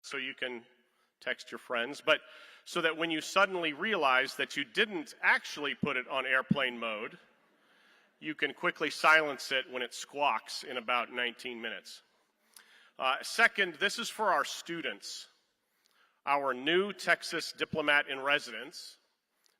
so you can text your friends, but so that when you suddenly realize that you didn't actually put it on airplane mode, you can quickly silence it when it squawks in about 19 minutes. Second, this is for our students. Our new Texas diplomat in residence,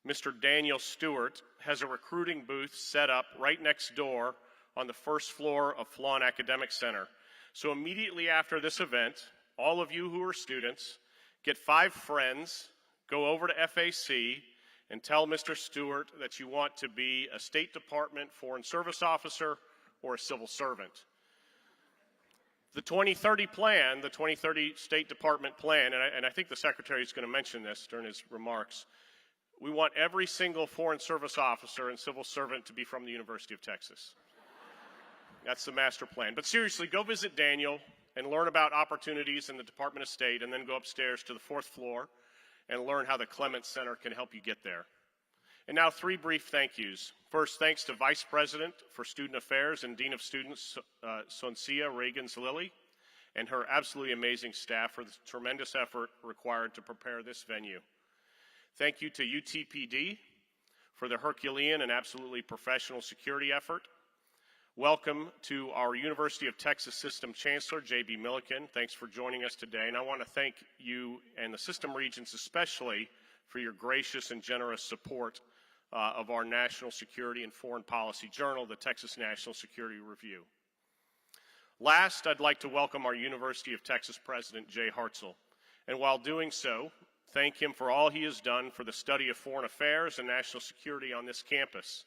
Mr. Daniel Stewart, has a recruiting booth set up right next door on the first floor of Flawn Academic Center. So immediately after this event, all of you who are students, get 5 friends, go over to FAC, and tell Mr. Stewart that you want to be a State Department Foreign Service officer or a civil servant. The 2030 plan, the 2030 State Department plan, and I think the Secretary is going to mention this during his remarks, we want every single Foreign Service officer and civil servant to be from the University of Texas. That's the master plan. But seriously, go visit Daniel and learn about opportunities in the Department of State, and then go upstairs to the 4th floor and learn how the Clements Center can help you get there. And now 3 brief thank yous. First, thanks to Vice President for Student Affairs and Dean of Students, Soncia Reagans-Lilly, and her absolutely amazing staff for the tremendous effort required to prepare this venue. Thank you to UTPD for the Herculean and absolutely professional security effort. Welcome to our University of Texas System Chancellor, J.B. Milliken. Thanks for joining us today. And I want to thank you and the System Regents especially for your gracious and generous support of our National Security and Foreign Policy Journal, the Texas National Security Review. Last, I'd like to welcome our University of Texas President, Jay Hartzel. And while doing so, thank him for all he has done for the study of foreign affairs and national security on this campus.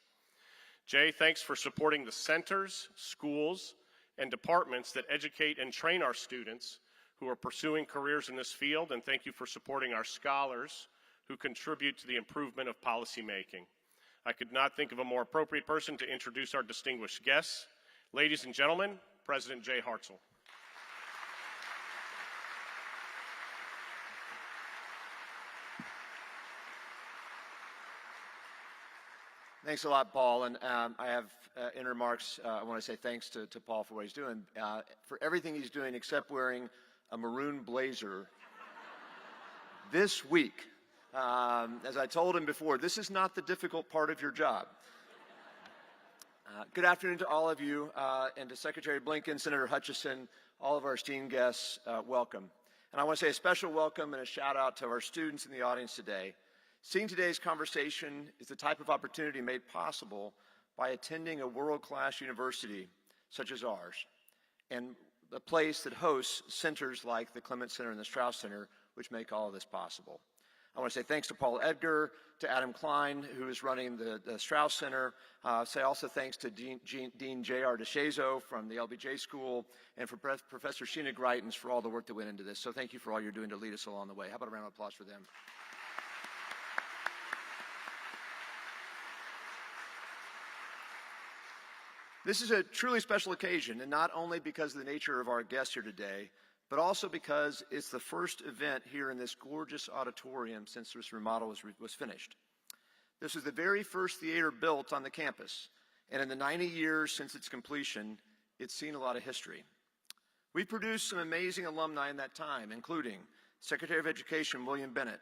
Jay, thanks for supporting the centers, schools, and departments that educate and train our students who are pursuing careers in this field, and thank you for supporting our scholars who contribute to the improvement of policymaking. I could not think of a more appropriate person to introduce our distinguished guests. Ladies and gentlemen, President Jay Hartzel. Thanks a lot, Paul. And I have in remarks, I want to say thanks to Paul for what he's doing, for everything he's doing except wearing a maroon blazer this week. As I told him before, this is not the difficult part of your job. Good afternoon to all of you, and to Secretary Blinken, Senator Hutchison, all of our esteemed guests, welcome. And I want to say a special welcome and a shout out to our students in the audience today. Seeing today's conversation is the type of opportunity made possible by attending a world-class university such as ours, and a place that hosts centers like the Clements Center and the Strauss Center, which make all of this possible. I want to say thanks to Paul Edgar, to Adam Klein, who is running the Strauss Center. Say also thanks to Dean J.R. DeShazo from the LBJ School, and for Professor Sheena Greitens for all the work that went into this. So thank you for all you're doing to lead us along the way. How about a round of applause for them? This is a truly special occasion, and not only because of the nature of our guests here today, but also because it's the first event here in this gorgeous auditorium since this remodel was finished. This was the very first theater built on the campus, and in the 90 years since its completion, it's seen a lot of history. We've produced some amazing alumni in that time, including Secretary of Education William Bennett,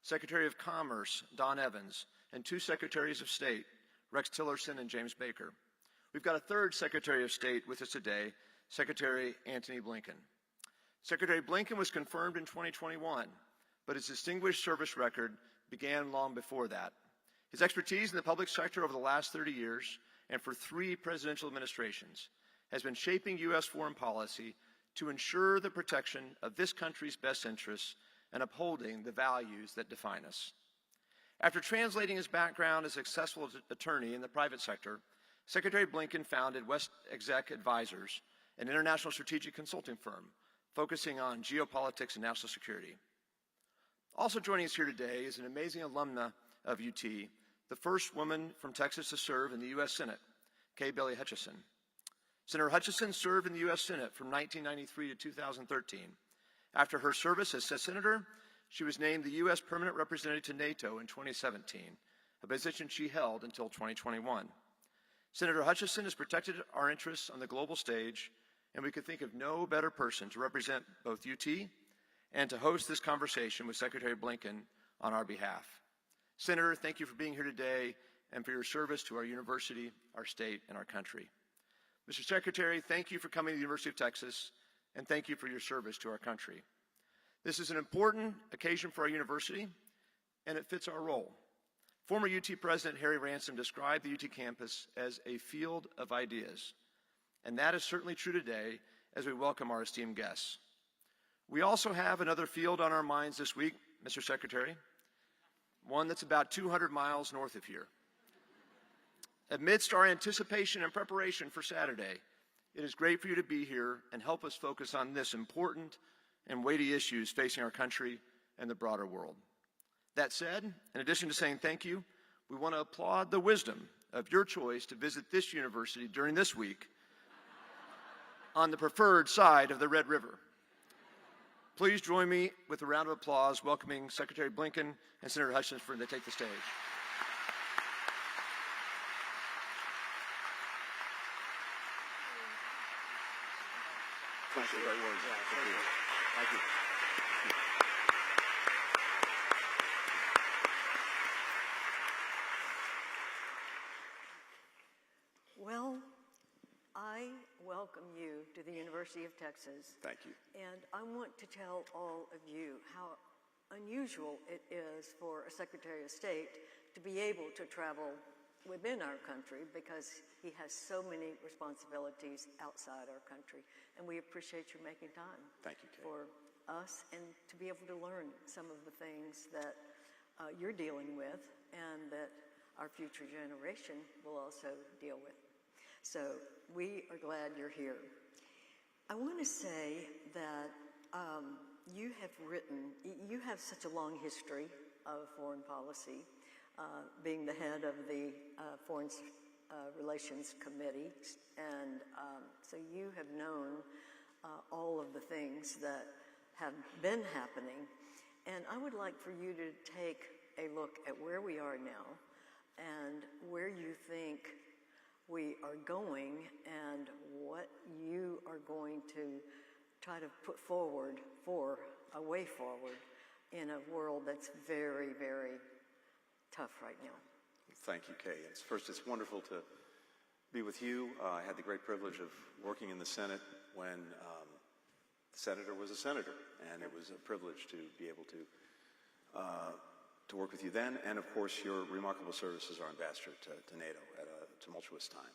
Secretary of Commerce Don Evans, and 2 Secretaries of State, Rex Tillerson and James Baker. We've got a 3rd Secretary of State with us today, Secretary Antony Blinken. Secretary Blinken was confirmed in 2021, but his distinguished service record began long before that. His expertise in the public sector over the last 30 years and for 3 presidential administrations has been shaping U.S. foreign policy to ensure the protection of this country's best interests and upholding the values that define us. After translating his background as a successful attorney in the private sector, Secretary Blinken founded West Exec Advisors, an international strategic consulting firm focusing on geopolitics and national security. Also joining us here today is an amazing alumna of UT, the first woman from Texas to serve in the U.S. Senate, Kay Bailey Hutchison. Senator Hutchison served in the U.S. Senate from 1993 to 2013. After her service as senator, she was named the U.S. Permanent Representative to NATO in 2017, a position she held until 2021. Senator Hutchison has protected our interests on the global stage, and we could think of no better person to represent both UT and to host this conversation with Secretary Blinken on our behalf. Senator, thank you for being here today and for your service to our university, our state, and our country. Mr. Secretary, thank you for coming to the University of Texas, and thank you for your service to our country. This is an important occasion for our university, and it fits our role. Former UT President Harry Ransom described the UT campus as a field of ideas, and that is certainly true today as we welcome our esteemed guests. We also have another field on our minds this week, Mr. Secretary, one that's about 200 miles north of here. Amidst our anticipation and preparation for Saturday, it is great for you to be here and help us focus on this important and weighty issues facing our country and the broader world. That said, in addition to saying thank you, we want to applaud the wisdom of your choice to visit this university during this week on the preferred side of the Red River. Please join me with a round of applause welcoming Secretary Blinken and Senator Hutchins for them to take the stage. Thank you. Thank you. Well, I welcome you to the University of Texas. Thank you. And I want to tell all of you how unusual it is for a Secretary of State to be able to travel within our country because he has so many responsibilities outside our country. And we appreciate you making time for us and to be able to learn some of the things that you're dealing with and that our future generation will also deal with. So we are glad you're here. I want to say that you have such a long history of foreign policy, being the head of the Foreign Relations Committee, and so you have known all of the things that have been happening. And I would like for you to take a look at where we are now and where you think we are going and what you are going to try to put forward for a way forward in a world that's very, very tough right now. Thank you, Kay. First, it's wonderful to be with you. I had the great privilege of working in the Senate when the senator was a senator, and it was a privilege to be able to work with you then, and of course your remarkable service as our ambassador to NATO at a tumultuous time.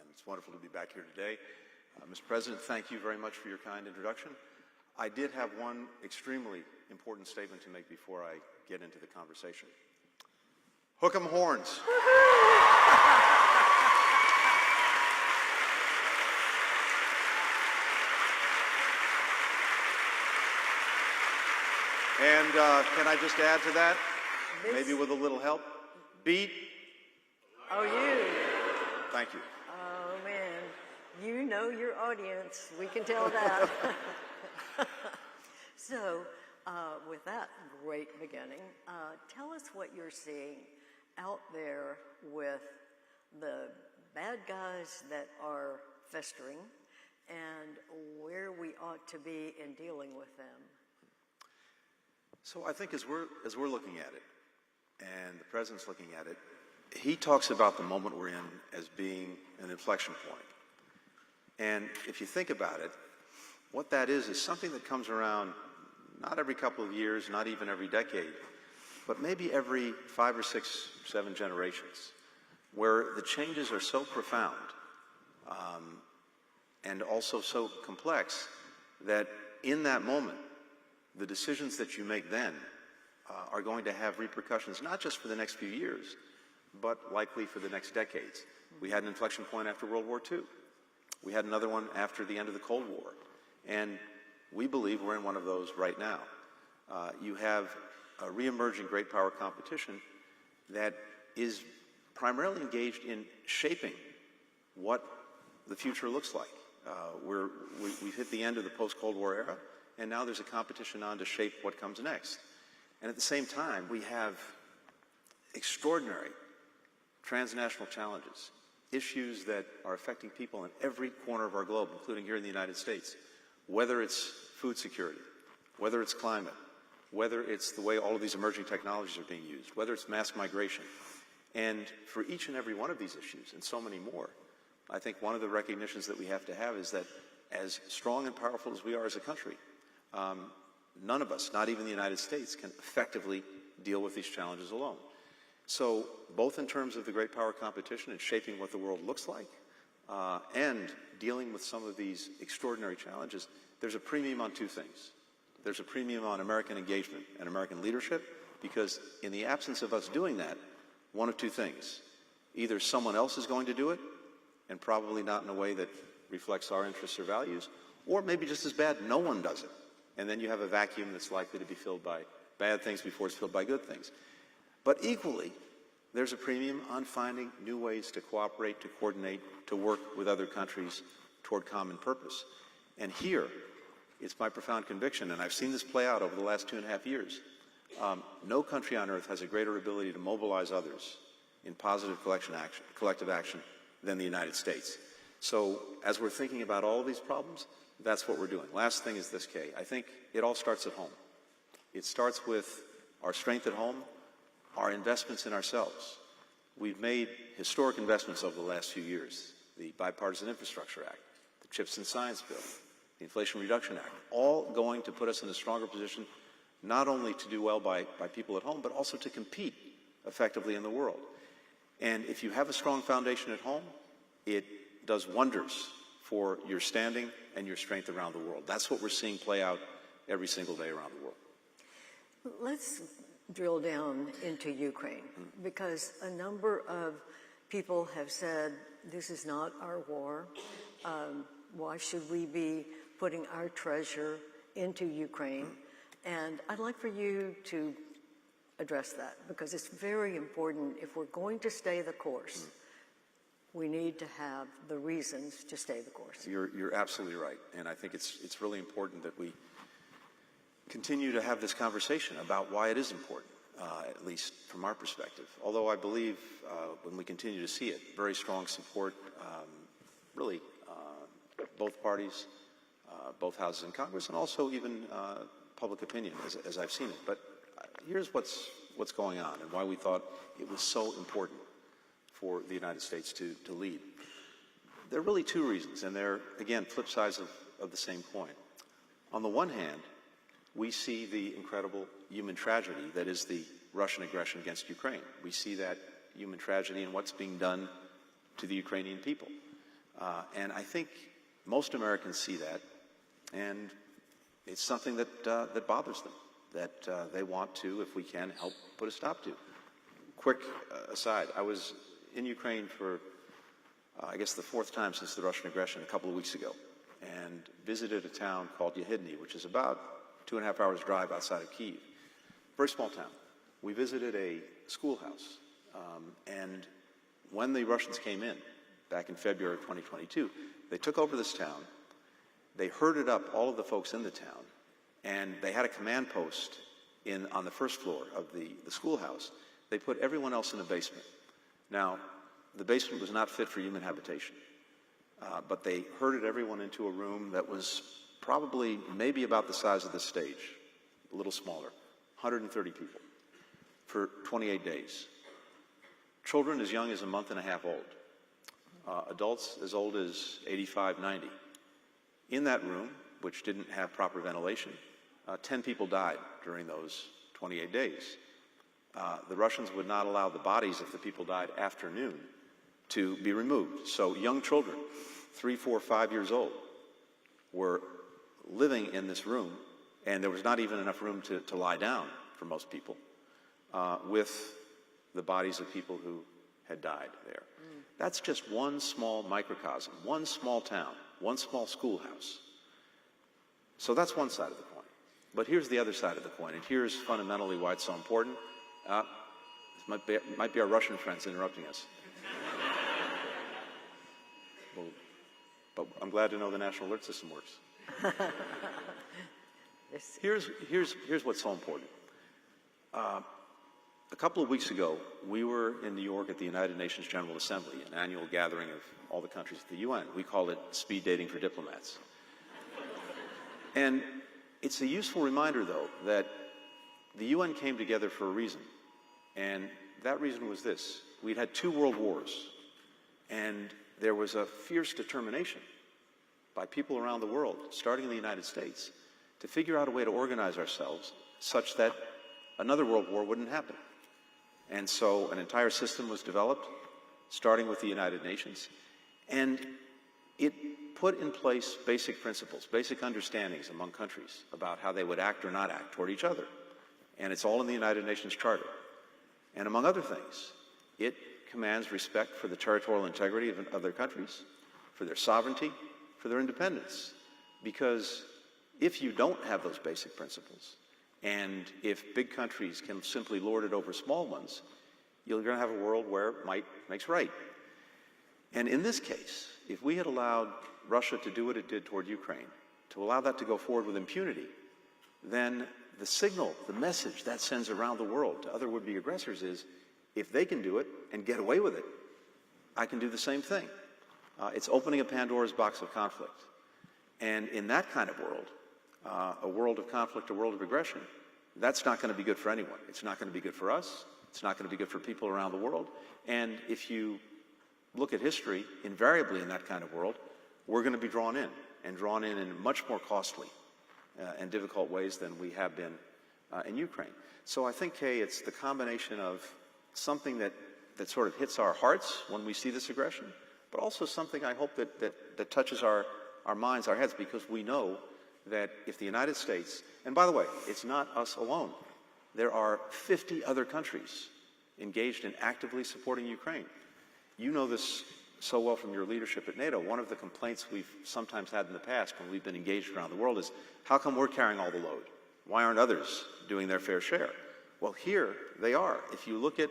And it's wonderful to be back here today. Mr. President, thank you very much for your kind introduction. I did have one extremely important statement to make before I get into the conversation. Hook 'em horns. And can I just add to that, maybe with a little help? Beat. Oh, you. Thank you. Oh, man. You know your audience. We can tell that. So, with that great beginning, tell us what you're seeing out there with the bad guys that are festering and where we ought to be in dealing with them. So I think as we're looking at it, and the President's looking at it, he talks about the moment we're in as being an inflection point. And if you think about it, what that is something that comes around not every couple of years, not even every decade, but maybe every 5 or 6, 7 generations, where the changes are so profound and also so complex that in that moment, the decisions that you make then are going to have repercussions, not just for the next few years, but likely for the next decades. We had an inflection point after World War II. We had another one after the end of the Cold War. And we believe we're in one of those right now. You have a re-emerging great power competition that is primarily engaged in shaping what the future looks like. We've hit the end of the post-Cold War era, and now there's a competition on to shape what comes next. And at the same time, we have extraordinary transnational challenges, issues that are affecting people in every corner of our globe, including here in the United States, whether it's food security, whether it's climate, whether it's the way all of these emerging technologies are being used, whether it's mass migration. And for each and every one of these issues, and so many more, I think one of the recognitions that we have to have is that as strong and powerful as we are as a country, none of us, not even the United States, can effectively deal with these challenges alone. So both in terms of the great power competition and shaping what the world looks like, and dealing with some of these extraordinary challenges, there's a premium on two things. There's a premium on American engagement and American leadership, because in the absence of us doing that, one of two things. Either someone else is going to do it, and probably not in a way that reflects our interests or values, or maybe just as bad, no one does it. And then you have a vacuum that's likely to be filled by bad things before it's filled by good things. But equally, there's a premium on finding new ways to cooperate, to coordinate, to work with other countries toward common purpose. And here, it's my profound conviction, and I've seen this play out over the last 2.5 years, no country on earth has a greater ability to mobilize others in positive collective action than the United States. So as we're thinking about all of these problems, that's what we're doing. Last thing is this, Kay. I think it all starts at home. It starts with our strength at home, our investments in ourselves. We've made historic investments over the last few years. The Bipartisan Infrastructure Act, the CHIPS and Science Bill, the Inflation Reduction Act, all going to put us in a stronger position not only to do well by people at home, but also to compete effectively in the world. And if you have a strong foundation at home, it does wonders for your standing and your strength around the world. That's what we're seeing play out every single day around the world. Let's drill down into Ukraine, because a number of people have said, this is not our war. Why should we be putting our treasure into Ukraine? And I'd like for you to address that, because it's very important. If we're going to stay the course, we need to have the reasons to stay the course. You're absolutely right. And I think it's really important that we continue to have this conversation about why it is important, at least from our perspective. Although I believe when we continue to see it, very strong support, really, both parties, both houses in Congress, and also even public opinion, as I've seen it. But here's what's going on and why we thought it was so important for the United States to lead. There are really two reasons, and they're, again, flip sides of the same coin. On the one hand, we see the incredible human tragedy that is the Russian aggression against Ukraine. We see that human tragedy and what's being done to the Ukrainian people. And I think most Americans see that, and it's something that bothers them, that they want to, if we can, help put a stop to. Quick aside, I was in Ukraine for, I guess, the fourth time since the Russian aggression a couple of weeks ago, and visited a town called Yehidny, which is about 2.5 hours drive outside of Kyiv. Very small town. We visited a schoolhouse, and when the Russians came in, back in February of 2022, they took over this town, they herded up all of the folks in the town, and they had a command post on the first floor of the schoolhouse. They put everyone else in the basement. Now, the basement was not fit for human habitation, but they herded everyone into a room that was probably maybe about the size of this stage, a little smaller, 130 people, for 28 days. Children as young as a month and a half old, adults as old as 85, 90. In that room, which didn't have proper ventilation, 10 people died during those 28 days. The Russians would not allow the bodies of the people died after noon to be removed. So young children, 3, 4, 5 years old, were living in this room, and there was not even enough room to lie down for most people, with the bodies of people who had died there. That's just one small microcosm, one small town, one small schoolhouse. So that's one side of the coin. But here's the other side of the coin, and here's fundamentally why it's so important. This might be our Russian friends interrupting us. Well, but I'm glad to know the National Alert System works. Here's what's so important. A couple of weeks ago, we were in New York at the United Nations General Assembly, an annual gathering of all the countries of the UN. We call it speed dating for diplomats. And It's a useful reminder, though, that the UN came together for a reason, and that reason was this. We'd had 2 world wars, and there was a fierce determination by people around the world, starting in the United States, to figure out a way to organize ourselves such that another world war wouldn't happen. And so an entire system was developed, starting with the United Nations, and it put in place basic principles, basic understandings among countries about how they would act or not act toward each other. And it's all in the United Nations Charter. And among other things, it commands respect for the territorial integrity of their countries, for their sovereignty, for their independence. Because if you don't have those basic principles, and if big countries can simply lord it over small ones, you're going to have a world where might makes right. And in this case, if we had allowed Russia to do what it did toward Ukraine, to allow that to go forward with impunity, then the signal, the message that sends around the world to other would-be aggressors is, if they can do it and get away with it, I can do the same thing. It's opening a Pandora's box of conflict. And in that kind of world, a world of conflict, a world of aggression, that's not going to be good for anyone. It's not going to be good for us. It's not going to be good for people around the world. And if you look at history, invariably in that kind of world, we're going to be drawn in much more costly and difficult ways than we have been in Ukraine. So I think, Kay, it's the combination of something that sort of hits our hearts when we see this aggression, but also something I hope that touches our minds, our heads, because we know that if the United States, and by the way, it's not us alone. There are 50 other countries engaged in actively supporting Ukraine. You know this so well from your leadership at NATO. One of the complaints we've sometimes had in the past when we've been engaged around the world is, how come we're carrying all the load? Why aren't others doing their fair share? Well, here they are. If you look at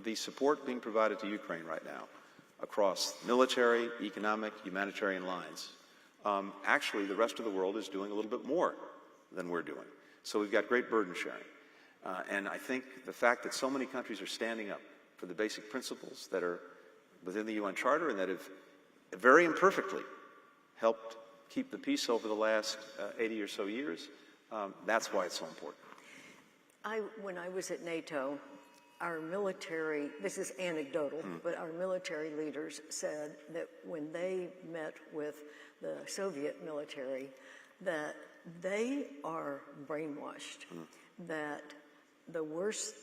the support being provided to Ukraine right now across military, economic, humanitarian lines, actually the rest of the world is doing a little bit more than we're doing. So we've got great burden sharing. And I think the fact that so many countries are standing up for the basic principles that are within the UN Charter and that have very imperfectly helped keep the peace over the last 80 or so years, that's why it's so important. When I was at NATO, our military, this is anecdotal, but our military leaders said that when they met with the Soviet military, that they are brainwashed, that the worst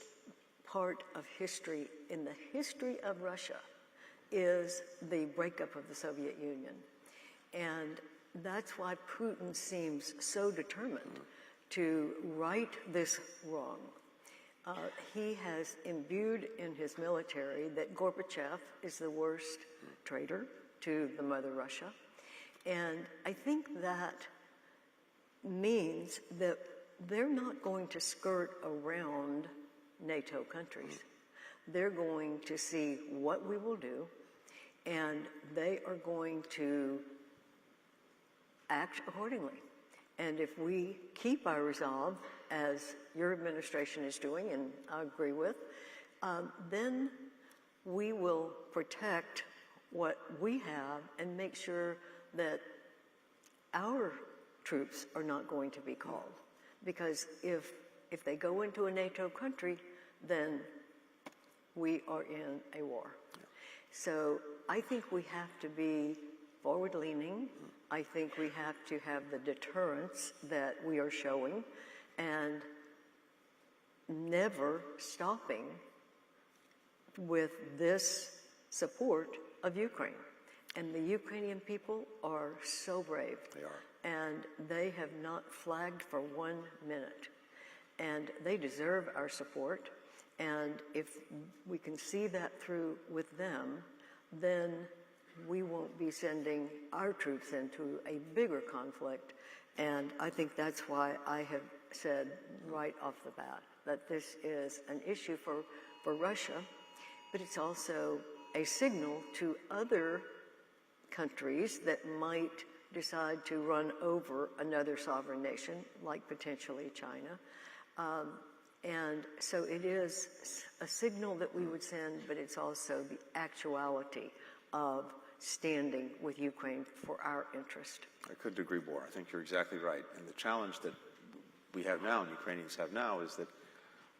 part of history in the history of Russia is the breakup of the Soviet Union. And that's why Putin seems so determined to right this wrong. He has imbued in his military that Gorbachev is the worst traitor to the mother Russia. And I think that means that they're not going to skirt around NATO countries. They're going to see what we will do, and they are going to act accordingly. And if we keep our resolve, as your administration is doing, and I agree with, then we will protect what we have and make sure that our troops are not going to be called. Because if they go into a NATO country, then we are in a war. So I think we have to be forward-leaning. I think we have to have the deterrence that we are showing and never stopping with this support of Ukraine. And the Ukrainian people are so brave. They are. And they have not flagged for 1 minute. And they deserve our support. And if we can see that through with them, then we won't be sending our troops into a bigger conflict. And I think that's why I have said right off the bat that this is an issue for Russia, but it's also a signal to other countries that might decide to run over another sovereign nation, like potentially China. And so it is a signal that we would send, but it's also the actuality of standing with Ukraine for our interest. I couldn't agree more. I think you're exactly right. And the challenge that we have now and Ukrainians have now is that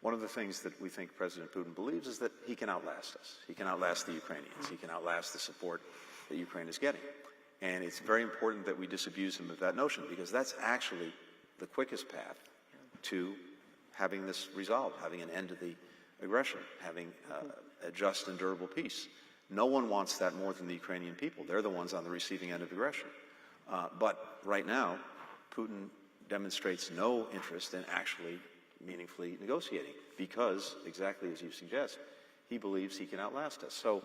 one of the things that we think President Putin believes is that he can outlast us. He can outlast the Ukrainians. He can outlast the support that Ukraine is getting. And it's very important that we disabuse him of that notion, because that's actually the quickest path to having this resolved, having an end to the aggression, having a just and durable peace. No one wants that more than the Ukrainian people. They're the ones on the receiving end of aggression. But right now, Putin demonstrates no interest in actually meaningfully negotiating, because, exactly as you suggest, he believes he can outlast us. So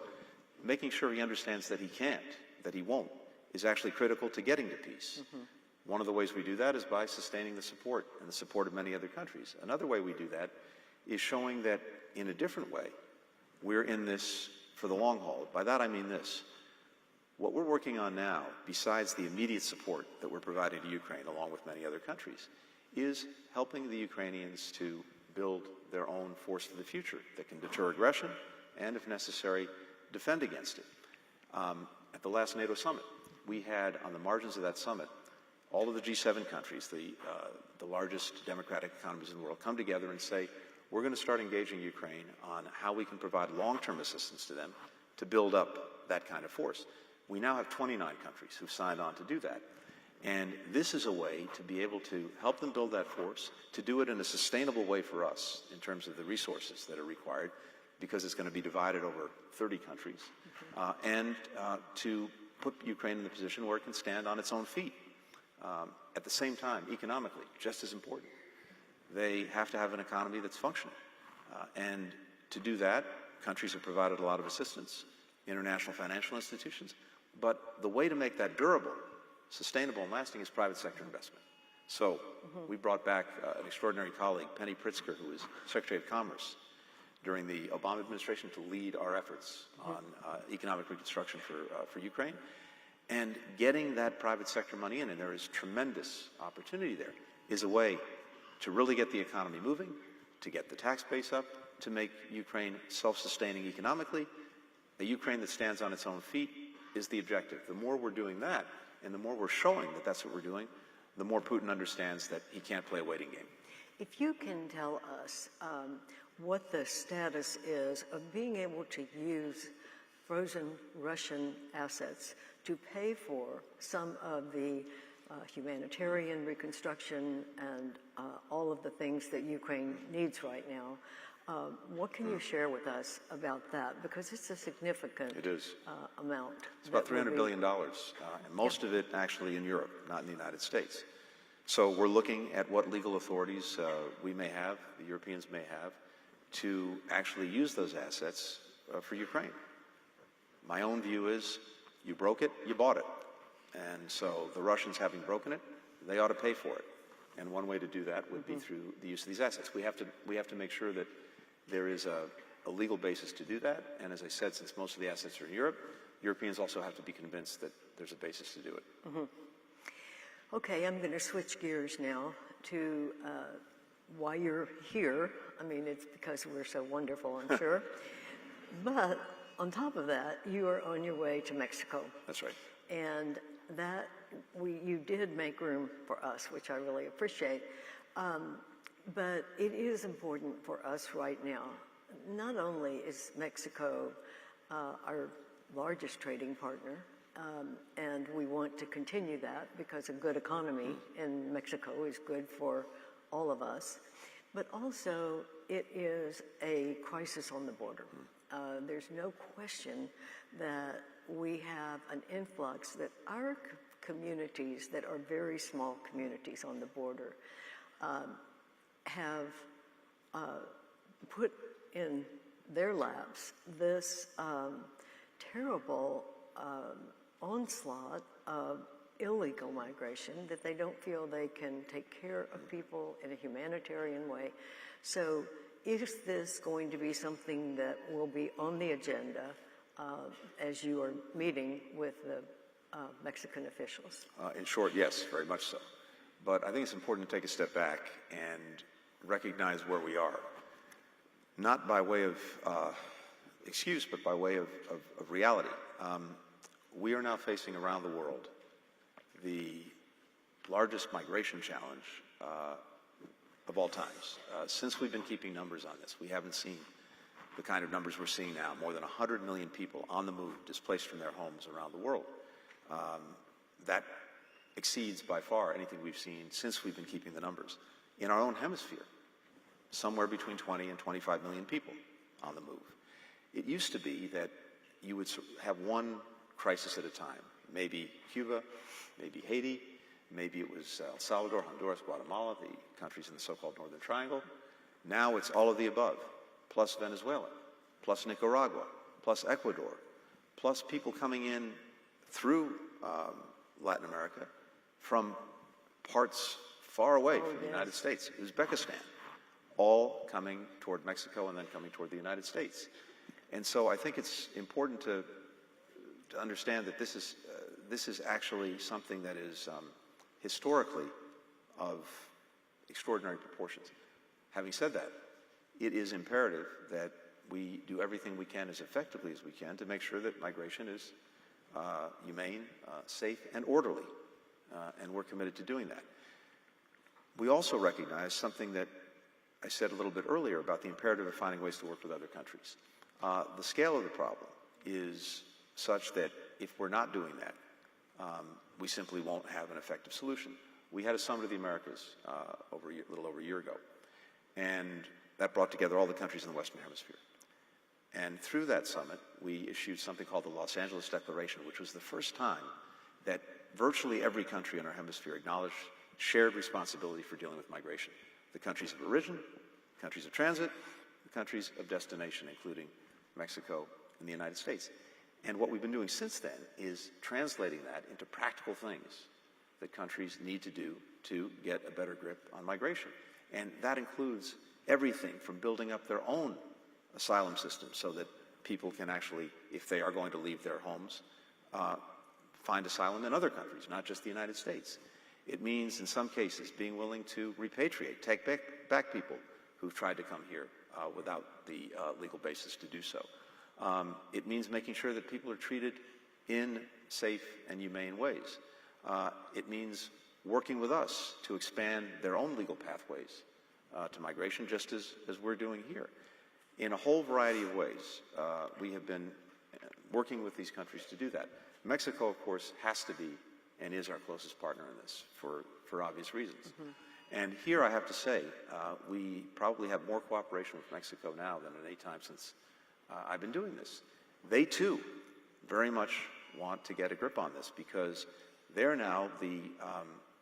making sure he understands that he can't, that he won't, is actually critical to getting to peace. One of the ways we do that is by sustaining the support and the support of many other countries. Another way we do that is showing that in a different way, we're in this for the long haul. By that I mean this. What we're working on now, besides the immediate support that we're providing to Ukraine, along with many other countries, is helping the Ukrainians to build their own force for the future that can deter aggression and, if necessary, defend against it. At the last NATO summit, we had on the margins of that summit all of the G7 countries, the largest democratic economies in the world, come together and say, we're going to start engaging Ukraine on how we can provide long-term assistance to them to build up that kind of force. We now have 29 countries who've signed on to do that. And this is a way to be able to help them build that force, to do it in a sustainable way for us in terms of the resources that are required, because it's going to be divided over 30 countries, and to put Ukraine in the position where it can stand on its own feet. At the same time, economically, just as important, they have to have an economy that's functioning. And to do that, countries have provided a lot of assistance, international financial institutions. But the way to make that durable, sustainable, and lasting is private sector investment. So we brought back an extraordinary colleague, Penny Pritzker, who was Secretary of Commerce during the Obama administration, to lead our efforts on economic reconstruction for Ukraine. And getting that private sector money in, and there is tremendous opportunity there, is a way to really get the economy moving, to get the tax base up, to make Ukraine self-sustaining economically. A Ukraine that stands on its own feet is the objective. The more we're doing that, and the more we're showing that that's what we're doing, the more Putin understands that he can't play a waiting game. If you can tell us what the status is of being able to use frozen Russian assets to pay for some of the humanitarian reconstruction and all of the things that Ukraine needs right now. What can you share with us about that? Because it's a significant amount. It's about $300 billion, and most of it actually in Europe, not in the United States. So we're looking at what legal authorities we may have, the Europeans may have, to actually use those assets for Ukraine. My own view is, you broke it, you bought it. And so the Russians, having broken it, they ought to pay for it. And one way to do that would be through the use of these assets. We have to make sure that there is a legal basis to do that. And as I said, since most of the assets are in Europe, Europeans also have to be convinced that there's a basis to do it. Okay, I'm going to switch gears now to why you're here. I mean, it's because we're so wonderful, I'm sure. But on top of that, you are on your way to Mexico. That's right. And that you did make room for us, which I really appreciate. But it is important for us right now. Not only is Mexico our largest trading partner, and we want to continue that because a good economy in Mexico is good for all of us, but also it is a crisis on the border. There's no question that we have an influx that our communities that are very small communities on the border have put in their laps this terrible onslaught of illegal migration that they don't feel they can take care of people in a humanitarian way. So is this going to be something that will be on the agenda as you are meeting with the Mexican officials? In short, yes, very much so. But I think it's important to take a step back and recognize where we are. Not by way of excuse, but by way of reality. We are now facing around the world the largest migration challenge of all times. Since we've been keeping numbers on this, we haven't seen the kind of numbers we're seeing now. More than 100 million people on the move, displaced from their homes around the world. That exceeds by far anything we've seen since we've been keeping the numbers. In our own hemisphere, somewhere between 20 and 25 million people on the move. It used to be that you would have one crisis at a time. Maybe Cuba, maybe Haiti, maybe it was El Salvador, Honduras, Guatemala, the countries in the so-called Northern Triangle. Now it's all of the above, plus Venezuela, plus Nicaragua, plus Ecuador, plus people coming in through Latin America from parts far away from the United States, Uzbekistan, all coming toward Mexico and then coming toward the United States. And so I think it's important to understand that this is actually something that is historically of extraordinary proportions. Having said that, it is imperative that we do everything we can as effectively as we can to make sure that migration is humane, safe, and orderly. And we're committed to doing that. We also recognize something that I said a little bit earlier about the imperative of finding ways to work with other countries. The scale of the problem is such that if we're not doing that, we simply won't have an effective solution. We had a Summit of the Americas a little over a year ago, and that brought together all the countries in the Western Hemisphere. And through that summit, we issued something called the Los Angeles Declaration, which was the first time that virtually every country in our hemisphere acknowledged shared responsibility for dealing with migration. The countries of origin, countries of transit, the countries of destination, including Mexico and the United States. And what we've been doing since then is translating that into practical things that countries need to do to get a better grip on migration. And that includes everything from building up their own asylum system so that people can actually, if they are going to leave their homes, find asylum in other countries, not just the United States. It means, in some cases, being willing to repatriate, take back people who've tried to come here without the legal basis to do so. It means making sure that people are treated in safe and humane ways. It means working with us to expand their own legal pathways to migration, just as we're doing here. In a whole variety of ways, we have been working with these countries to do that. Mexico, of course, has to be and is our closest partner in this for obvious reasons. Mm-hmm. And here I have to say, we probably have more cooperation with Mexico now than at any time since I've been doing this. They, too, very much want to get a grip on this because they're now the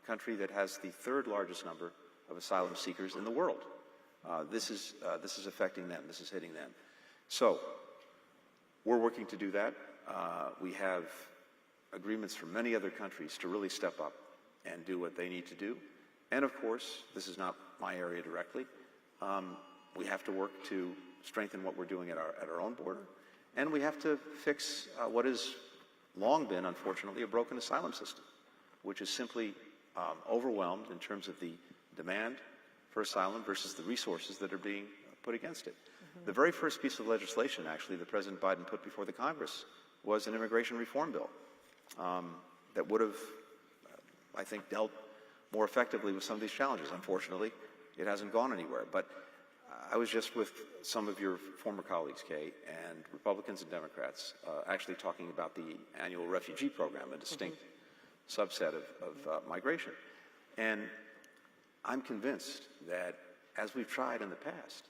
country that has the third largest number of asylum seekers in the world. This is affecting them. This is hitting them. So we're working to do that. We have agreements from many other countries to really step up and do what they need to do. And of course, this is not my area directly. We have to work to strengthen what we're doing at our own border. And we have to fix what has long been, unfortunately, a broken asylum system, which is simply overwhelmed in terms of the demand for asylum versus the resources that are being put against it. Mm-hmm. The very first piece of legislation, actually, that President Biden put before the Congress was an immigration reform bill that would have, I think, dealt more effectively with some of these challenges. Unfortunately, it hasn't gone anywhere. But I was just with some of your former colleagues, Kay, and Republicans and Democrats actually talking about the annual refugee program, a distinct subset of migration. And I'm convinced that, as we've tried in the past,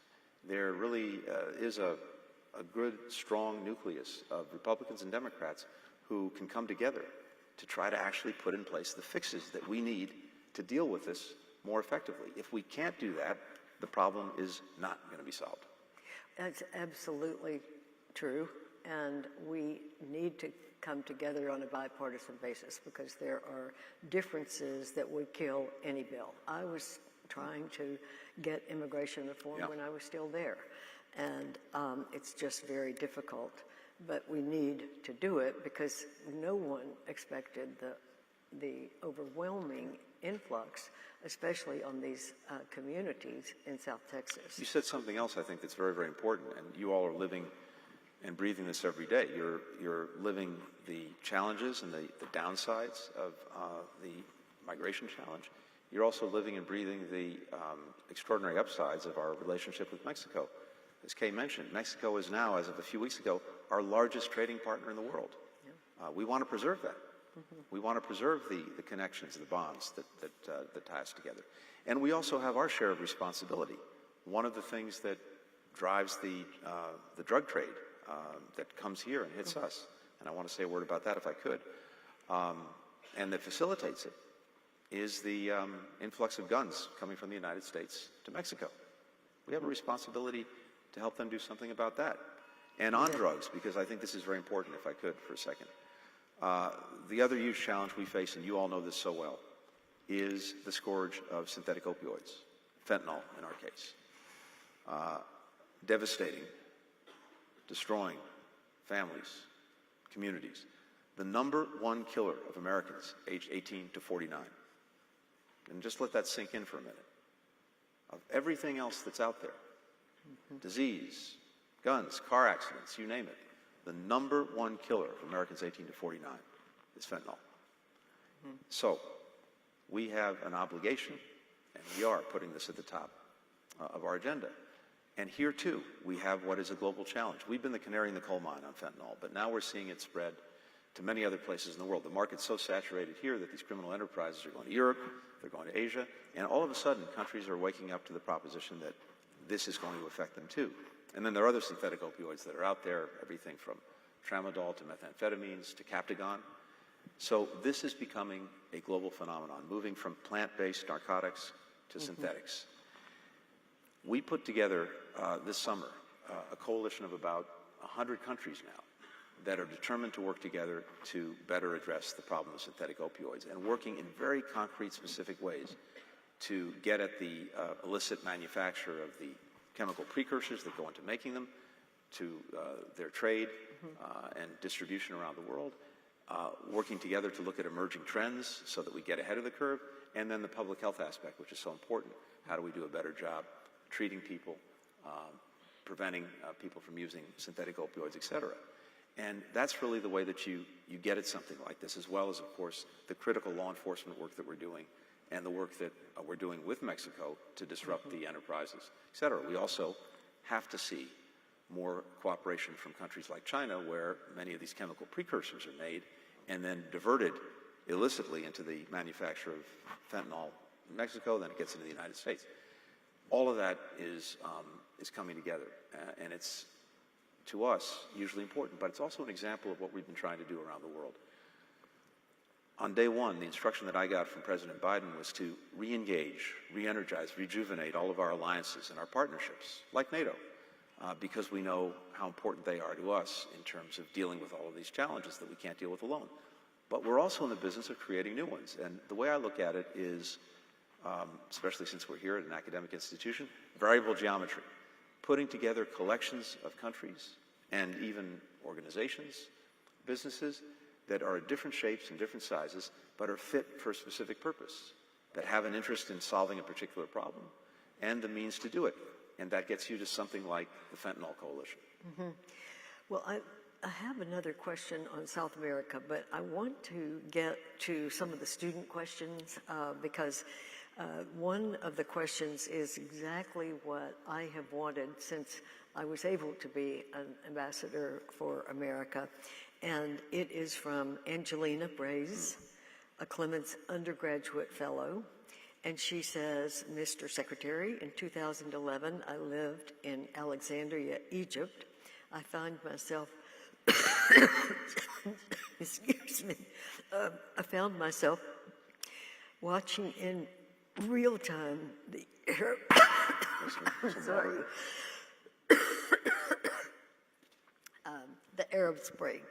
there really is a good, strong nucleus of Republicans and Democrats who can come together to try to actually put in place the fixes that we need to deal with this more effectively. If we can't do that, the problem is not going to be solved. That's absolutely true, and we need to come together on a bipartisan basis because there are differences that would kill any bill. I was trying to get immigration reform when I was still there, and it's just very difficult. But we need to do it because no one expected the overwhelming influx, especially on these communities in South Texas. You said something else I think that's very, very important, and you all are living and breathing this every day. You're living the challenges and the downsides of the migration challenge. you're also living and breathing the extraordinary upsides of our relationship with Mexico. As Kay mentioned, Mexico is now, as of a few weeks ago, our largest trading partner in the world. We want to preserve that. We want to preserve the connections, the bonds that tie us together. And we also have our share of responsibility. One of the things that drives the drug trade that comes here and hits us, and I want to say a word about that if I could, and that facilitates it, is the influx of guns coming from the United States to Mexico. We have a responsibility to help them do something about that. And on drugs, because I think this is very important, if I could, for a second. The other huge challenge we face, and you all know this so well, is the scourge of synthetic opioids, fentanyl in our case. Devastating, destroying families, communities. The #1 killer of Americans aged 18 to 49. And just let that sink in for a minute. Of everything else that's out there, disease, guns, car accidents, you name it, the #1 killer of Americans 18 to 49 is fentanyl. So we have an obligation, and we are putting this at the top of our agenda. And here, too, we have what is a global challenge. We've been the canary in the coal mine on fentanyl, but now we're seeing it spread to many other places in the world. The market's so saturated here that these criminal enterprises are going to Europe, they're going to Asia, and all of a sudden, countries are waking up to the proposition that this is going to affect them, too. And then there are other synthetic opioids that are out there, everything from tramadol to methamphetamines to Captagon. So this is becoming a global phenomenon, moving from plant-based narcotics to synthetics. We put together this summer a coalition of about 100 countries now that are determined to work together to better address the problem of synthetic opioids, and working in very concrete, specific ways to get at the illicit manufacture of the chemical precursors that go into making them, to their trade and distribution around the world, working together to look at emerging trends so that we get ahead of the curve, and then the public health aspect, which is so important. How do we do a better job treating people, preventing people from using synthetic opioids, et cetera? And that's really the way that you get at something like this, as well as, of course, the critical law enforcement work that we're doing and the work that we're doing with Mexico to disrupt the enterprises, et cetera. We also have to see more cooperation from countries like China, where many of these chemical precursors are made and then diverted illicitly into the manufacture of fentanyl in Mexico, then it gets into the United States. All of that is coming together, and it's, to us, hugely important, but it's also an example of what we've been trying to do around the world. On day one, the instruction that I got from President Biden was to re-engage, re-energize, rejuvenate all of our alliances and our partnerships, like NATO, because we know how important they are to us in terms of dealing with all of these challenges that we can't deal with alone. But we're also in the business of creating new ones, and the way I look at it is, especially since we're here at an academic institution, variable geometry. Putting together collections of countries and even organizations, businesses that are of different shapes and different sizes, but are fit for a specific purpose, that have an interest in solving a particular problem and the means to do it. And that gets you to something like the Fentanyl Coalition. Well, I have another question on South America, but I want to get to some of the student questions because one of the questions is exactly what I have wanted since I was able to be an ambassador for America. And it is from Angelina Braze, a Clements undergraduate fellow. And she says, Mr. Secretary, in 2011, I lived in Alexandria, Egypt. I found myself, excuse me, I found myself watching in real time the Arab, sorry, the Arab Spring.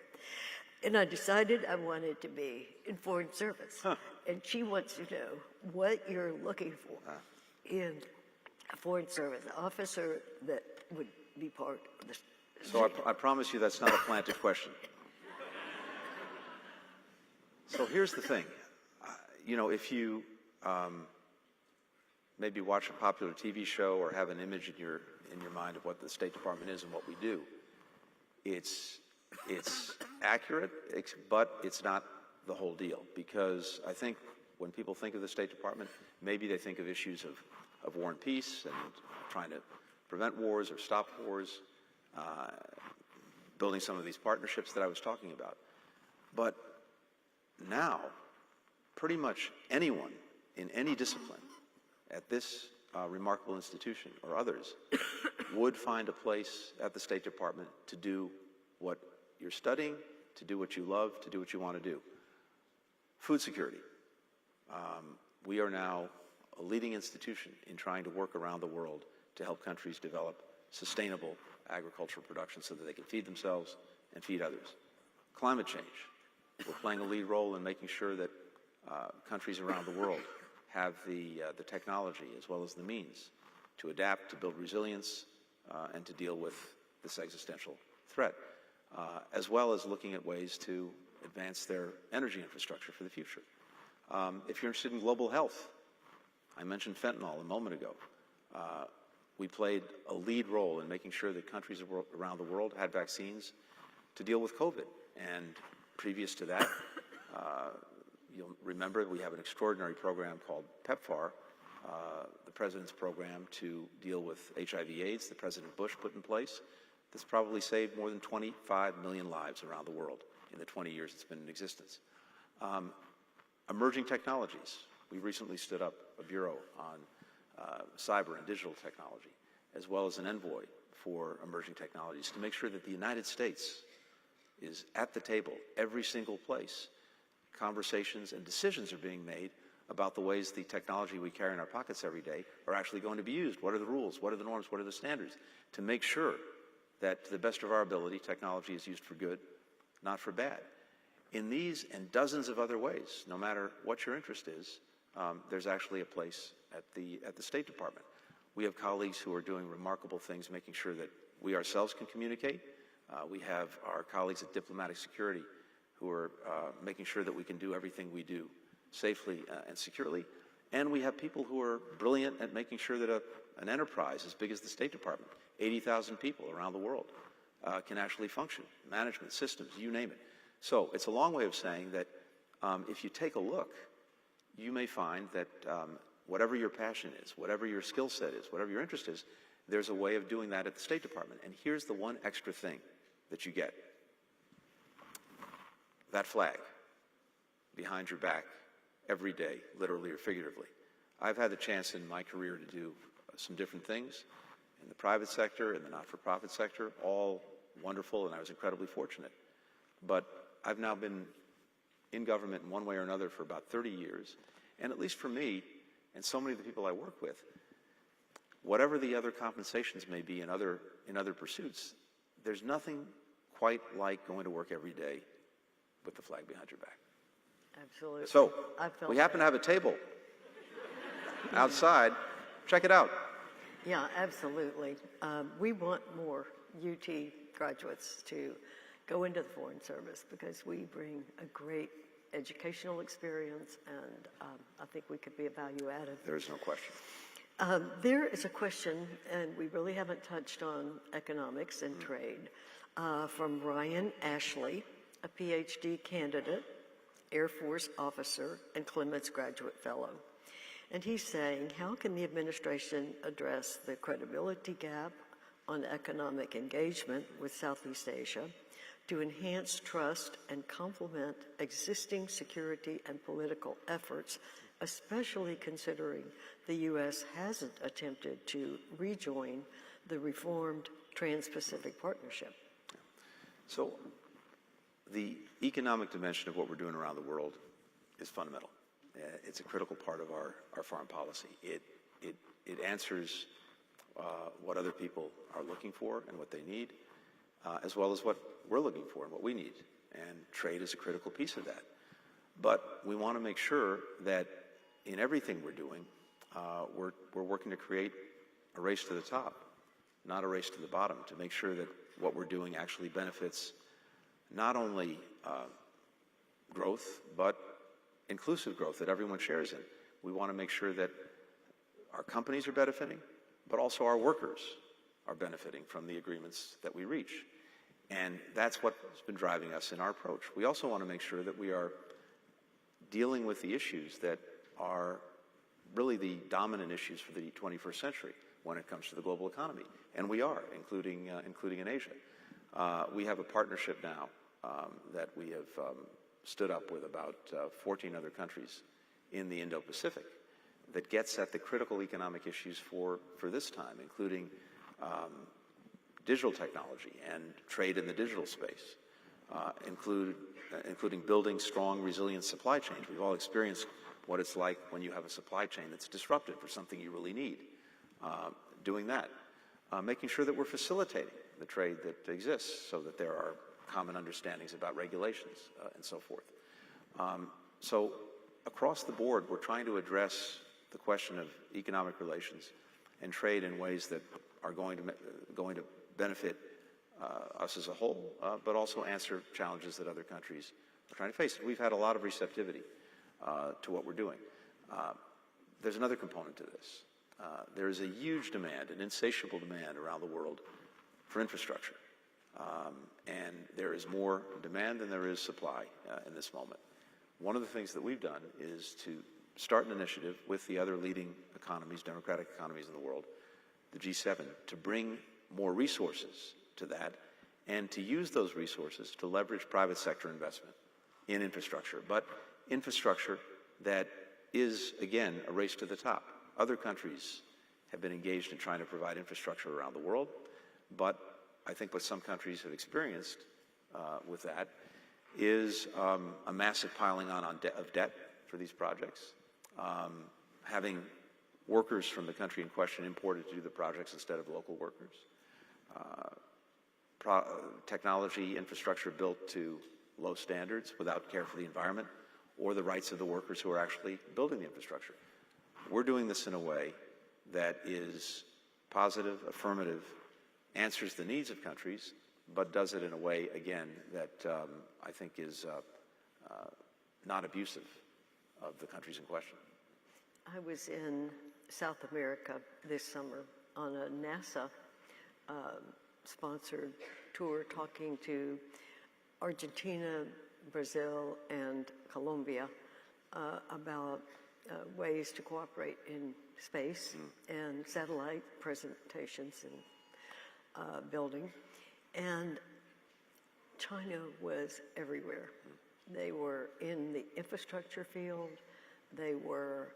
And I decided I wanted to be in foreign service. And she wants to know what you're looking for in a foreign service officer that would be part of this. So I promise you that's not a planted question. So here's the thing. You know, if you maybe watch a popular TV show or have an image in your mind of what the State Department is and what we do, it's accurate, but it's not the whole deal, because I think when people think of the State Department, maybe they think of issues of war and peace and trying to prevent wars or stop wars, building some of these partnerships that I was talking about. But now, pretty much anyone in any discipline at this remarkable institution or others would find a place at the State Department to do what you're studying, to do what you love, to do what you want to do. Food security. We are now a leading institution in trying to work around the world to help countries develop sustainable agricultural production so that they can feed themselves and feed others. Climate change. We're playing a lead role in making sure that countries around the world have the technology as well as the means to adapt, to build resilience, and to deal with this existential threat, as well as looking at ways to advance their energy infrastructure for the future. If you're interested in global health, I mentioned fentanyl a moment ago. We played a lead role in making sure that countries around the world had vaccines to deal with COVID. And previous to that, you'll remember we have an extraordinary program called PEPFAR, the President's program to deal with HIV/AIDS that President Bush put in place. That's probably saved more than 25 million lives around the world in the 20 years it's been in existence. Emerging technologies. We recently stood up a bureau on cyber and digital technology, as well as an envoy for emerging technologies to make sure that the United States is at the table every single place. Conversations and decisions are being made about the ways the technology we carry in our pockets every day are actually going to be used. What are the rules? What are the norms? What are the standards? To make sure that, to the best of our ability, technology is used for good, not for bad. In these and dozens of other ways, no matter what your interest is, there's actually a place at the State Department. We have colleagues who are doing remarkable things, making sure that we ourselves can communicate. We have our colleagues at Diplomatic Security who are making sure that we can do everything we do safely and securely. And we have people who are brilliant at making sure that an enterprise as big as the State Department, 80,000 people around the world, can actually function. Management, systems, you name it. So it's a long way of saying that if you take a look, you may find that whatever your passion is, whatever your skill set is, whatever your interest is, there's a way of doing that at the State Department. And here's the one extra thing that you get. That flag behind your back every day, literally or figuratively. I've had the chance in my career to do some different things in the private sector, in the not-for-profit sector, all wonderful, and I was incredibly fortunate. But I've now been in government in one way or another for about 30 years, and at least for me, and so many of the people I work with, whatever the other compensations may be in other pursuits, there's nothing quite like going to work every day with the flag behind your back. Absolutely. So, we happen to have a table outside. Check it out. Yeah, absolutely. We want more UT graduates to go into the Foreign Service because we bring a great educational experience, and I think we could be a value added. There is no question. There is a question, and we really haven't touched on economics and trade, from Ryan Ashley, a PhD candidate, Air Force officer, and Clements Graduate Fellow. And he's saying, how can the administration address the credibility gap on economic engagement with Southeast Asia to enhance trust and complement existing security and political efforts, especially considering the U.S. hasn't attempted to rejoin the reformed Trans-Pacific Partnership? So the economic dimension of what we're doing around the world is fundamental. It's a critical part of our foreign policy. It answers what other people are looking for and what they need, as well as what we're looking for and what we need. And trade is a critical piece of that. But we want to make sure that in everything we're doing, we're working to create a race to the top, not a race to the bottom, to make sure that what we're doing actually benefits not only growth, but inclusive growth that everyone shares in. We want to make sure that our companies are benefiting, but also our workers are benefiting from the agreements that we reach. And that's what's been driving us in our approach. We also want to make sure that we are dealing with the issues that are really the dominant issues for the 21st century when it comes to the global economy. And we are, including in Asia. We have a partnership now that we have stood up with about 14 other countries in the Indo-Pacific that gets at the critical economic issues for this time, including digital technology and trade in the digital space, including building strong, resilient supply chains. We've all experienced what it's like when you have a supply chain that's disrupted for something you really need. Doing that. Making sure that we're facilitating the trade that exists so that there are common understandings about regulations and so forth. So across the board, we're trying to address the question of economic relations and trade in ways that are going to benefit us as a whole, but also answer challenges that other countries are trying to face. We've had a lot of receptivity to what we're doing. There's another component to this. There is a huge demand, an insatiable demand around the world for infrastructure. And there is more demand than there is supply in this moment. One of the things that we've done is to start an initiative with the other leading economies, democratic economies in the world, the G7, to bring more resources to that and to use those resources to leverage private sector investment in infrastructure, but infrastructure that is, again, a race to the top. Other countries have been engaged in trying to provide infrastructure around the world, but I think what some countries have experienced with that is a massive piling on of debt for these projects, having workers from the country in question imported to do the projects instead of local workers, technology infrastructure built to low standards without care for the environment or the rights of the workers who are actually building the infrastructure. We're doing this in a way that is positive, affirmative, answers the needs of countries, but does it in a way, again, that I think is not abusive of the countries in question. I was in South America this summer on a NASA sponsored tour talking to Argentina, Brazil, and Colombia about ways to cooperate in space and satellite presentations and building. And China was everywhere. They were in the infrastructure field. They were,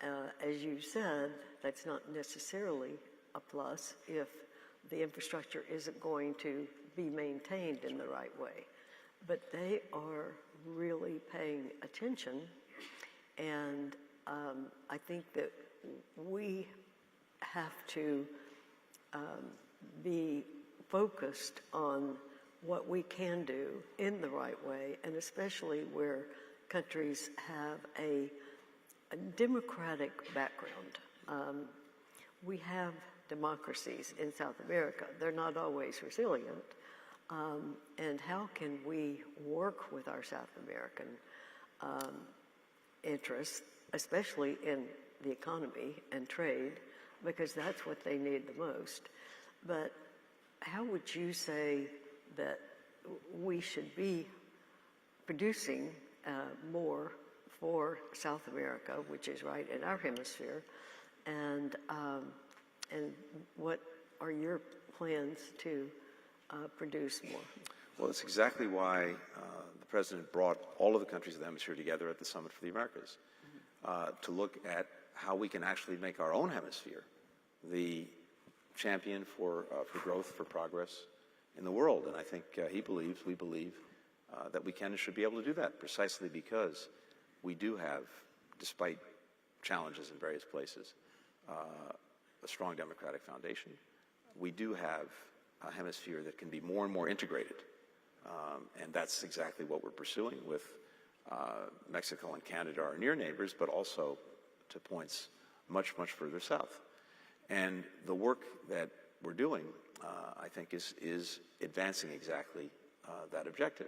as you said, that's not necessarily a plus if the infrastructure isn't going to be maintained in the right way. But they are really paying attention, and I think that we have to be focused on what we can do in the right way, and especially where countries have a democratic background. We have democracies in South America. They're not always resilient. And how can we work with our South American interests, especially in the economy and trade, because that's what they need the most. But how would you say that we should be producing more for South America, which is right in our hemisphere, and what are your plans to produce more? Well, it's exactly why the President brought all of the countries of the hemisphere together at the Summit for the Americas to look at how we can actually make our own hemisphere the champion for growth, for progress in the world. And I think we believe that we can and should be able to do that precisely because we do have, despite challenges in various places, a strong democratic foundation. We do have a hemisphere that can be more and more integrated. And that's exactly what we're pursuing with Mexico and Canada, our near neighbors, but also to points much, much further south. And the work that we're doing, I think, is advancing exactly that objective.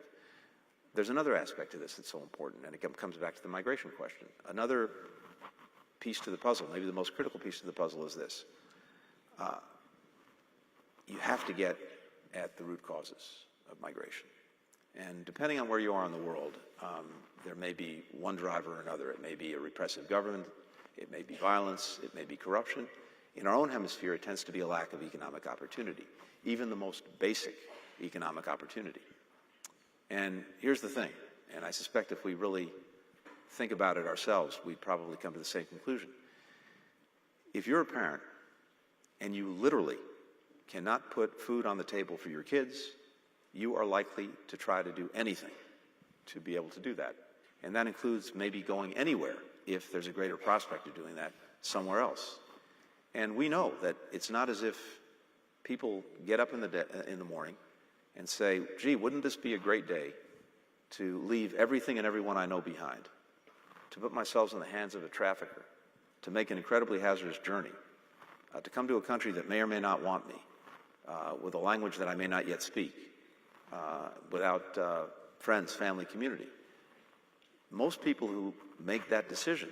There's another aspect to this that's so important, and it comes back to the migration question. Another piece to the puzzle, maybe the most critical piece to the puzzle, is this. You have to get at the root causes of migration. And depending on where you are in the world, there may be one driver or another. It may be a repressive government, it may be violence, it may be corruption. In our own hemisphere, it tends to be a lack of economic opportunity, even the most basic economic opportunity. And here's the thing, and I suspect if we really think about it ourselves, we'd probably come to the same conclusion. If you're a parent and you literally cannot put food on the table for your kids, you are likely to try to do anything to be able to do that. And that includes maybe going anywhere if there's a greater prospect of doing that somewhere else. And we know that it's not as if people get up in the morning and say, gee, wouldn't this be a great day to leave everything and everyone I know behind, to put myself in the hands of a trafficker, to make an incredibly hazardous journey, to come to a country that may or may not want me, with a language that I may not yet speak, without friends, family, community. Most people who make that decision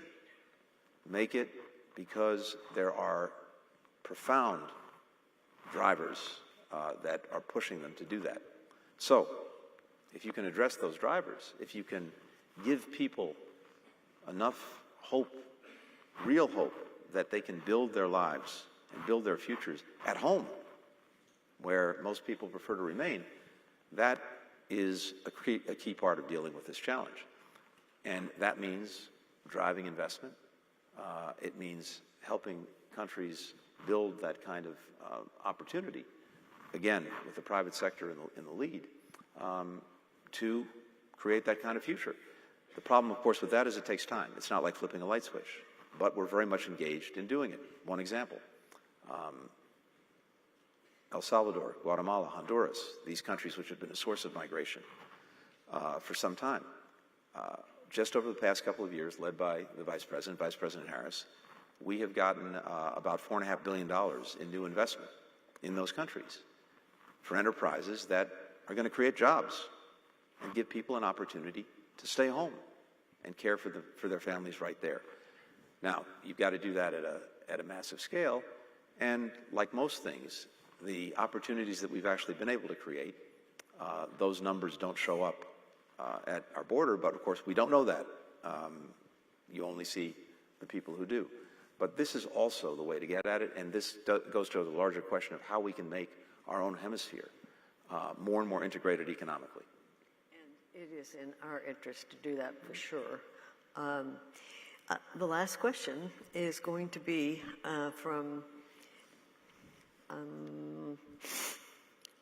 make it because there are profound drivers that are pushing them to do that. So, if you can address those drivers, if you can give people enough hope, real hope, that they can build their lives and build their futures at home, where most people prefer to remain, that is a key part of dealing with this challenge. And that means driving investment. It means helping countries build that kind of opportunity, again, with the private sector in the lead, to create that kind of future. The problem, of course, with that is it takes time. It's not like flipping a light switch, but we're very much engaged in doing it. One example, El Salvador, Guatemala, Honduras, these countries which have been a source of migration for some time. Just over the past couple of years, led by the Vice President Harris, we have gotten about $4.5 billion in new investment in those countries for enterprises that are going to create jobs and give people an opportunity to stay home and care for their families right there. Now, you've got to do that at a massive scale, and like most things, the opportunities that we've actually been able to create, those numbers don't show up at our border, but of course we don't know that. You only see the people who do. But this is also the way to get at it, and this goes to the larger question of how we can make our own hemisphere more and more integrated economically. And it is in our interest to do that for sure. The last question is going to be from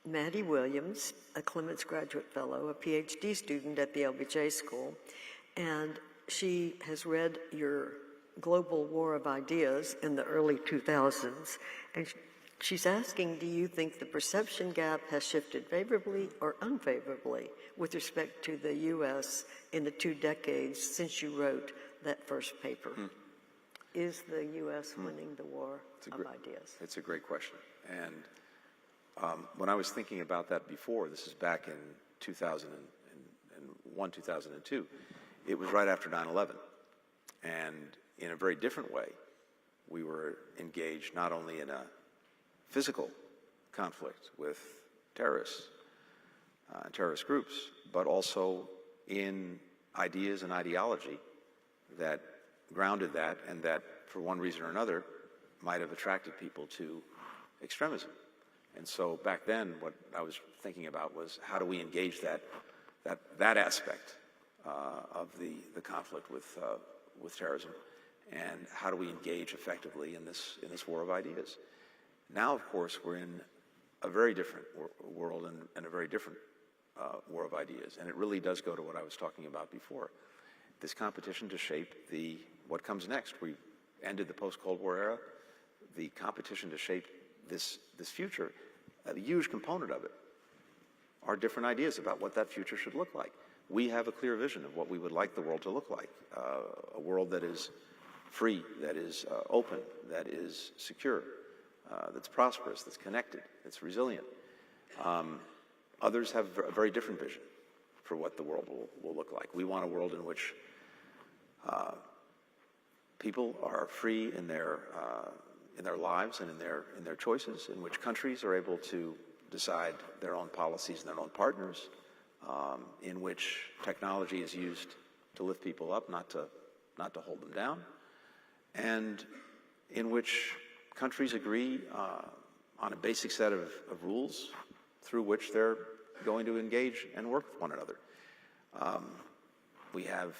Maddie Williams, a Clements Graduate Fellow, a PhD student at the LBJ School, and she has read your Global War of Ideas in the early 2000s, and she's asking, do you think the perception gap has shifted favorably or unfavorably with respect to the U.S. in the 2 decades since you wrote that first paper? Is the U.S. winning the war of ideas? It's a great question. And when I was thinking about that before, this is back in 2001, 2002, it was right after 9/11. And in a very different way, we were engaged not only in a physical conflict with terrorists, terrorist groups, but also in ideas and ideology that grounded that and that, for one reason or another, might have attracted people to extremism. And so back then, what I was thinking about was how do we engage that aspect of the conflict with terrorism, and how do we engage effectively in this war of ideas? Now, of course, we're in a very different world and a very different war of ideas, and it really does go to what I was talking about before. This competition to shape what comes next. We ended the post-Cold War era. The competition to shape this future, a huge component of it are different ideas about what that future should look like. We have a clear vision of what we would like the world to look like, a world that is free, that is open, that is secure, that's prosperous, that's connected, that's resilient. Others have a very different vision for what the world will look like. We want a world in which people are free in their lives and in their choices, in which countries are able to decide their own policies and their own partners, in which technology is used to lift people up, not to hold them down, and in which countries agree on a basic set of rules through which they're going to engage and work with one another. We have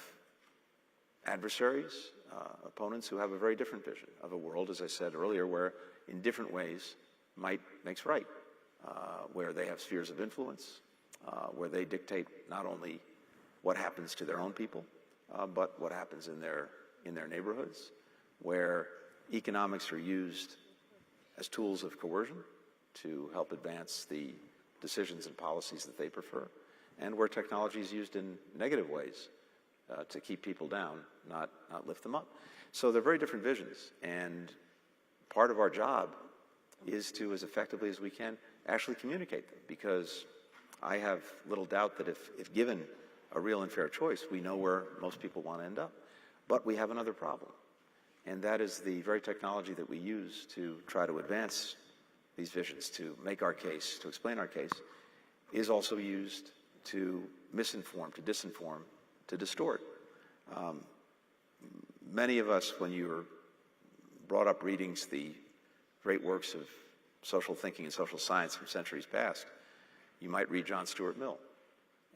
adversaries, opponents who have a very different vision of a world, as I said earlier, where in different ways might makes right, where they have spheres of influence, where they dictate not only what happens to their own people, but what happens in their neighborhoods, where economics are used as tools of coercion to help advance the decisions and policies that they prefer, and where technology is used in negative ways to keep people down, not lift them up. So they're very different visions, and part of our job is to, as effectively as we can, actually communicate them, because I have little doubt that if given a real and fair choice, we know where most people want to end up. But we have another problem, and that is the very technology that we use to try to advance these visions, to make our case, to explain our case, is also used to misinform, to disinform, to distort. Many of us, when you were brought up reading the great works of social thinking and social science from centuries past, you might read John Stuart Mill,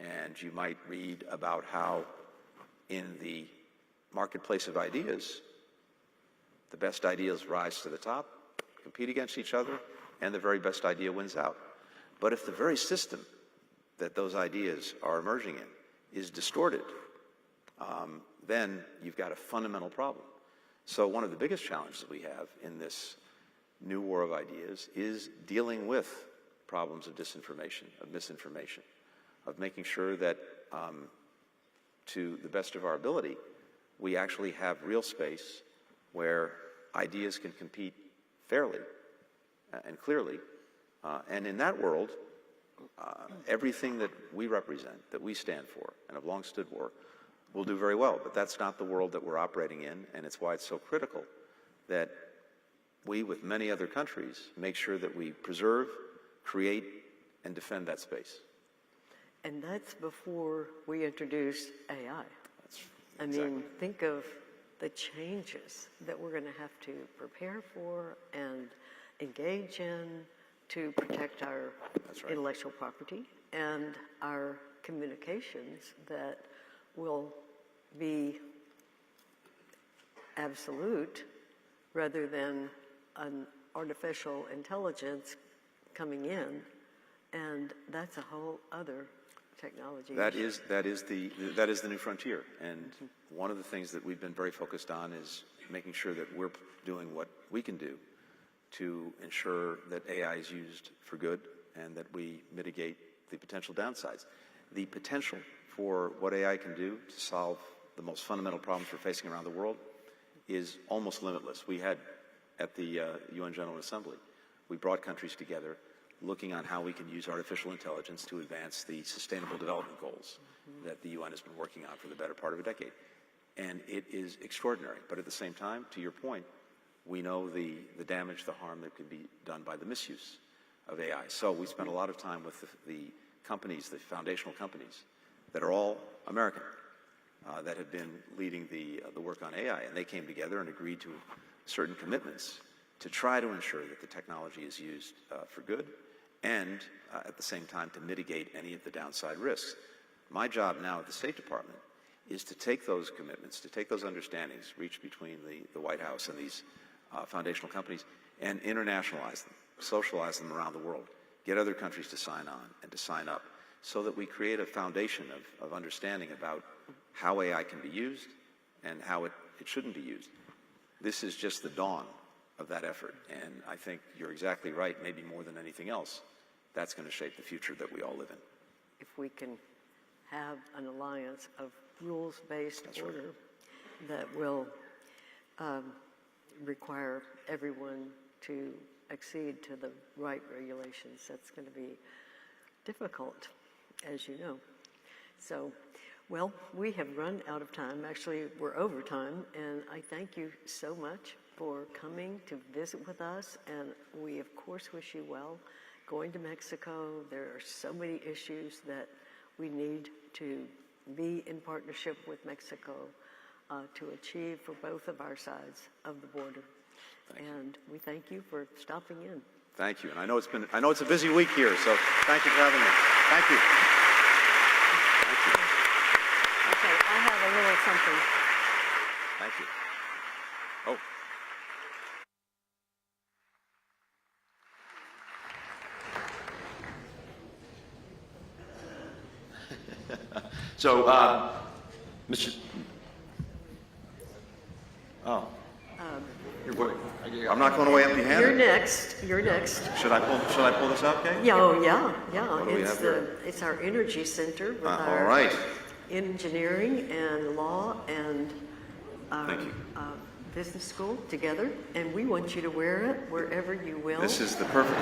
and you might read about how in the marketplace of ideas, the best ideas rise to the top, compete against each other, and the very best idea wins out. But if the very system that those ideas are emerging in is distorted, then you've got a fundamental problem. So one of the biggest challenges we have in this new war of ideas is dealing with problems of disinformation, of misinformation, of making sure that to the best of our ability, we actually have real space where ideas can compete fairly and clearly. And in that world, everything that we represent, that we stand for, and have long stood for, will do very well. But that's not the world that we're operating in, and it's why it's so critical that we, with many other countries, make sure that we preserve, create, and defend that space. And that's before we introduce AI. I Exactly. mean, think of the changes that we're going to have to prepare for and engage in to protect our intellectual property and our communications that will be absolute rather than an artificial intelligence coming in, and that's a whole other technology. That is the new frontier, and one of the things that we've been very focused on is making sure that we're doing what we can do to ensure that AI is used for good and that we mitigate the potential downsides. The potential for what AI can do to solve the most fundamental problems we're facing around the world is almost limitless. We had at the UN General Assembly, we brought countries together looking on how we can use artificial intelligence to advance the Sustainable Development Goals that the UN has been working on for the better part of a decade. And it is extraordinary. But at the same time, to your point, we know the damage, the harm that could be done by the misuse of AI. So we spent a lot of time with the companies, the foundational companies, that are all American, that have been leading the work on AI. And they came together and agreed to certain commitments to try to ensure that the technology is used for good and at the same time to mitigate any of the downside risks. My job now at the State Department is to take those commitments, to take those understandings reached between the White House and these foundational companies and internationalize them, socialize them around the world, get other countries to sign on and to sign up so that we create a foundation of understanding about how AI can be used and how it shouldn't be used. This is just the dawn of that effort, and I think you're exactly right, maybe more than anything else, that's going to shape the future that we all live in. If we can have an alliance of rules-based order that will require everyone to accede to the right regulations, that's going to be difficult, as you know. So, well, we have run out of time. Actually, we're over time, and I thank you so much for coming to visit with us, and we, of course, wish you well. Going to Mexico, there are so many issues that we need to be in partnership with Mexico to achieve for both of our sides of the border. And we thank you for stopping in. Thank you. And I know it's a busy week here, so thank you for having me. Thank you. Thank you. Okay, I have a little something. Thank you. Oh. So, Mr. Oh. I'm not going away empty-handed. You're next. You're next. Should I pull this up, Kate? Yeah, oh, yeah, yeah. What do we have here? It's our energy center with All our right. engineering and law and our Thank you. business school together, and we want you to wear it wherever you will. This is the perfect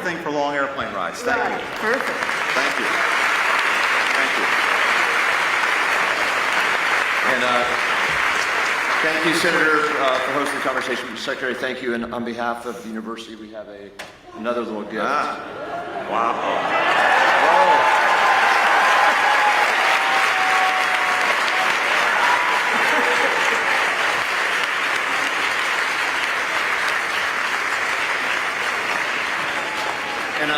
thing for long airplane rides. Thank Right, you. perfect. Thank you. Thank you. And thank you, Senator, for hosting the conversation. Secretary, thank you. And on behalf of the university, we have another little gift. Wow. And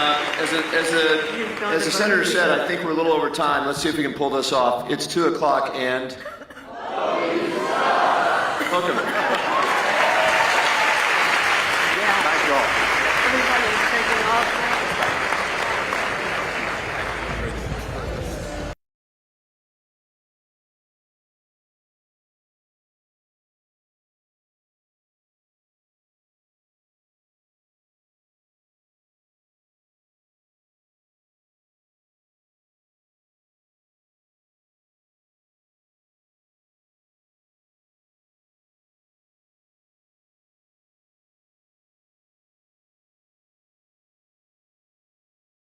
as the senator said, I think we're a little over time. Let's see if we can pull this off. It's 2 o'clock and